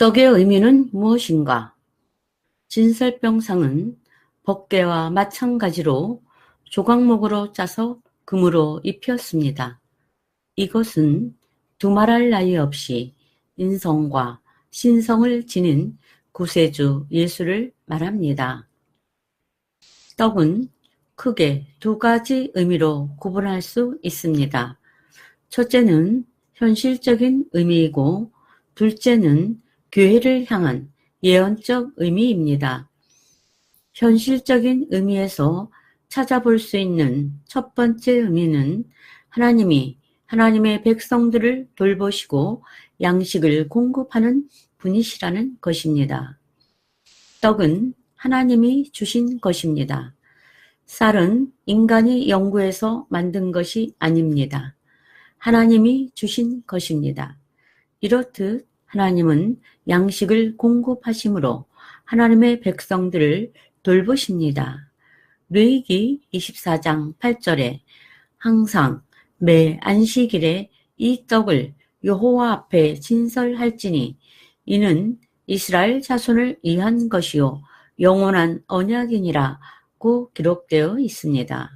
떡의 의미는 무엇인가? 진설병상은 법궤와 마찬가지로 조각목으로 짜서 금으로 입혔습니다. 이것은 두말할 나위 없이 인성과 신성을 지닌 구세주 예수를 말합니다. 떡은 크게 두 가지 의미로 구분할 수 있습니다. 첫째는 현실적인 의미이고 둘째는 교회를 향한 예언적 의미입니다. 현실적인 의미에서 찾아볼 수 있는 첫 번째 의미는 하나님이 하나님의 백성들을 돌보시고 양식을 공급하는 분이시라는 것입니다. 떡은 하나님이 주신 것입니다. 쌀은 인간이 연구해서 만든 것이 아닙니다. 하나님이 주신 것입니다. 이렇듯 하나님은 양식을 공급하심으로 하나님의 백성들을 돌보십니다. 레위기 24장 8절에 항상 매 안식일에 이 떡을 여호와 앞에 진설할지니 이는 이스라엘 자손을 위한 것이요 영원한 언약이니라고 기록되어 있습니다.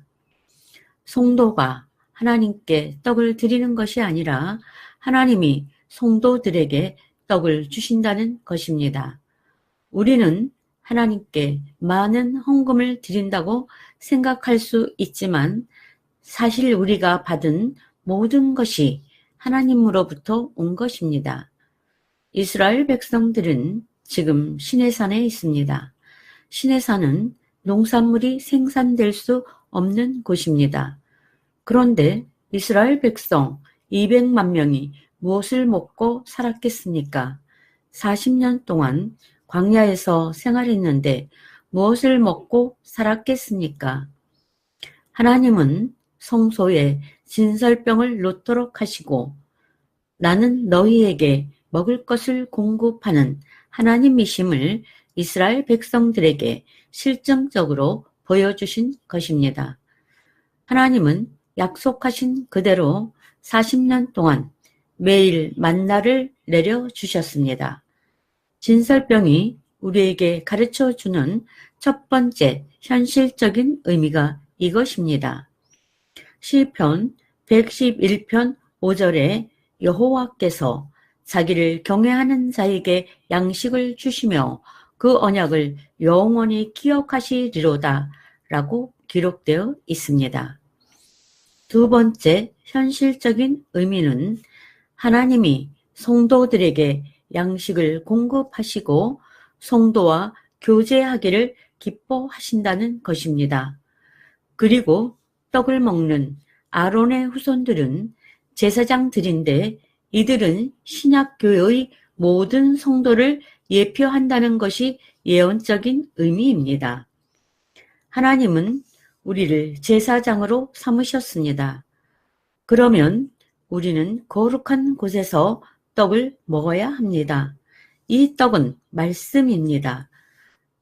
성도가 하나님께 떡을 드리는 것이 아니라 하나님이 성도들에게 떡을 주신다는 것입니다. 우리는 하나님께 많은 헌금을 드린다고 생각할 수 있지만 사실 우리가 받은 모든 것이 하나님으로부터 온 것입니다. 이스라엘 백성들은 지금 시내산에 있습니다. 시내산은 농산물이 생산될 수 없는 곳입니다. 그런데 이스라엘 백성 200만 명이 무엇을 먹고 살았겠습니까? 40년 동안 광야에서 생활했는데 무엇을 먹고 살았겠습니까? 하나님은 성소에 진설병을 놓도록 하시고 나는 너희에게 먹을 것을 공급하는 하나님이심을 이스라엘 백성들에게 실증적으로 보여주신 것입니다. 하나님은 약속하신 그대로 40년 동안 매일 만나를 내려주셨습니다. 진설병이 우리에게 가르쳐주는 첫 번째 현실적인 의미가 이것입니다. 시편 111편 5절에 여호와께서 자기를 경외하는 자에게 양식을 주시며 그 언약을 영원히 기억하시리로다 라고 기록되어 있습니다. 두 번째 현실적인 의미는 하나님이 성도들에게 양식을 공급하시고 성도와 교제하기를 기뻐하신다는 것입니다. 그리고 떡을 먹는 아론의 후손들은 제사장들인데 이들은 신약교회의 모든 성도를 예표한다는 것이 예언적인 의미입니다. 하나님은 우리를 제사장으로 삼으셨습니다. 그러면 우리는 거룩한 곳에서 떡을 먹어야 합니다. 이 떡은 말씀입니다.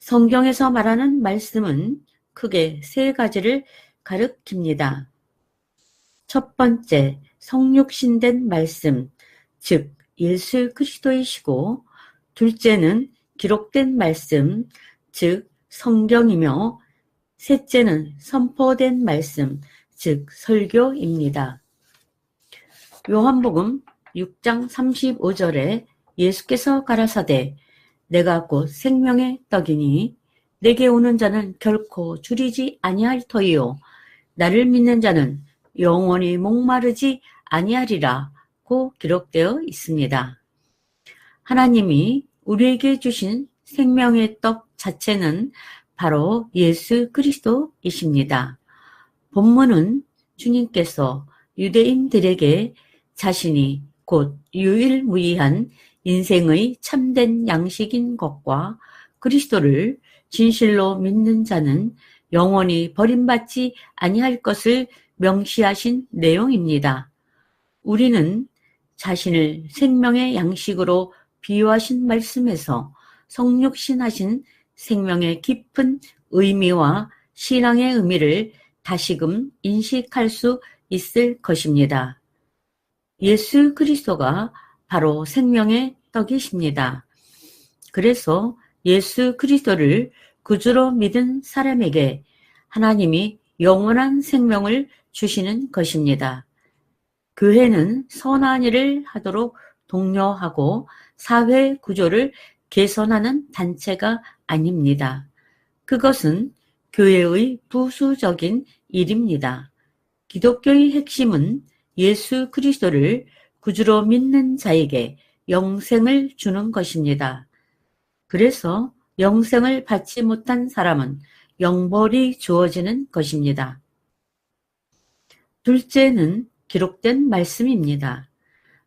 성경에서 말하는 말씀은 크게 세 가지를 가리킵니다. 첫 번째, 성육신된 말씀, 즉 예수 그리스도이시고 둘째는 기록된 말씀, 즉 성경이며 셋째는 선포된 말씀, 즉 설교입니다. 요한복음 6장 35절에 예수께서 가라사대 내가 곧 생명의 떡이니 내게 오는 자는 결코 줄이지 아니할 터이요 나를 믿는 자는 영원히 목마르지 아니하리라고 기록되어 있습니다. 하나님이 우리에게 주신 생명의 떡 자체는 바로 예수 그리스도이십니다. 본문은 주님께서 유대인들에게 자신이 곧 유일무이한 인생의 참된 양식인 것과 그리스도를 진실로 믿는 자는 영원히 버림받지 아니할 것을 명시하신 내용입니다. 우리는 자신을 생명의 양식으로 비유하신 말씀에서 성육신하신 생명의 깊은 의미와 신앙의 의미를 다시금 인식할 수 있을 것입니다. 예수 그리스도가 바로 생명의 떡이십니다. 그래서 예수 그리스도를 구주로 믿은 사람에게 하나님이 영원한 생명을 주시는 것입니다. 교회는 선한 일을 하도록 독려하고 사회 구조를 개선하는 단체가 아닙니다. 그것은 교회의 부수적인 일입니다. 기독교의 핵심은 예수 그리스도를 구주로 믿는 자에게 영생을 주는 것입니다. 그래서 영생을 받지 못한 사람은 영벌이 주어지는 것입니다. 둘째는 기록된 말씀입니다.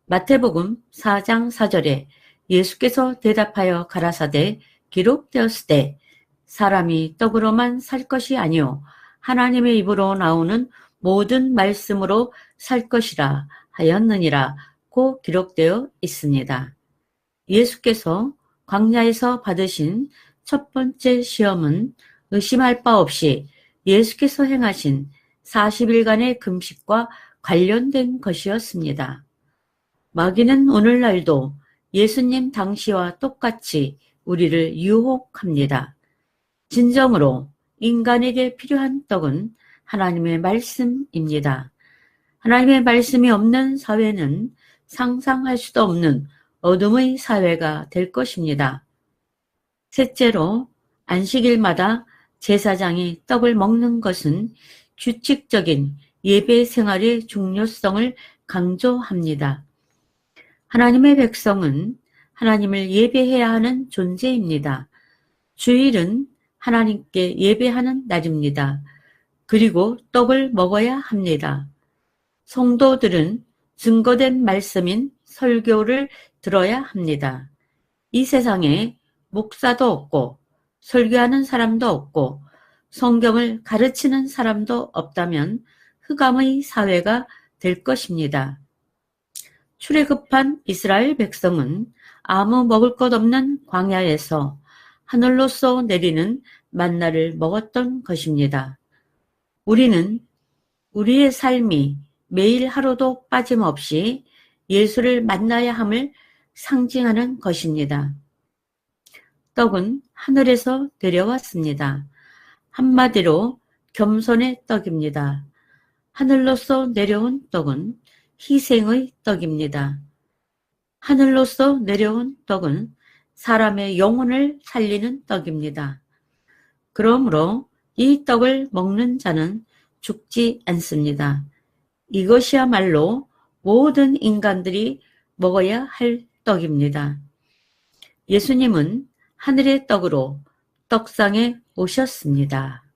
마태복음 4장 4절에 예수께서 대답하여 가라사대 기록되었을 때 사람이 떡으로만 살 것이 아니요 하나님의 입으로 나오는 모든 말씀으로 살 것이라 하였느니라고 기록되어 있습니다. 예수께서 광야에서 받으신 첫 번째 시험은 의심할 바 없이 예수께서 행하신 40일간의 금식과 관련된 것이었습니다. 마귀는 오늘날도 예수님 당시와 똑같이 우리를 유혹합니다. 진정으로 인간에게 필요한 떡은 하나님의 말씀입니다. 하나님의 말씀이 없는 사회는 상상할 수도 없는 어둠의 사회가 될 것입니다. 셋째로, 안식일마다 제사장이 떡을 먹는 것은 규칙적인 예배 생활의 중요성을 강조합니다. 하나님의 백성은 하나님을 예배해야 하는 존재입니다. 주일은 하나님께 예배하는 날입니다. 그리고 떡을 먹어야 합니다. 성도들은 증거된 말씀인 설교를 들어야 합니다. 이 세상에 목사도 없고 설교하는 사람도 없고 성경을 가르치는 사람도 없다면 흑암의 사회가 될 것입니다. 출애굽한 이스라엘 백성은 아무 먹을 것 없는 광야에서 하늘로서 내리는 만나를 먹었던 것입니다. 우리는 우리의 삶이 매일 하루도 빠짐없이 예수를 만나야 함을 상징하는 것입니다. 떡은 하늘에서 내려왔습니다. 한마디로 겸손의 떡입니다. 하늘로서 내려온 떡은 희생의 떡입니다. 하늘로서 내려온 떡은 사람의 영혼을 살리는 떡입니다. 그러므로 이 떡을 먹는 자는 죽지 않습니다. 이것이야말로 모든 인간들이 먹어야 할 떡입니다. 예수님은 하늘의 떡으로 떡상에 오셨습니다.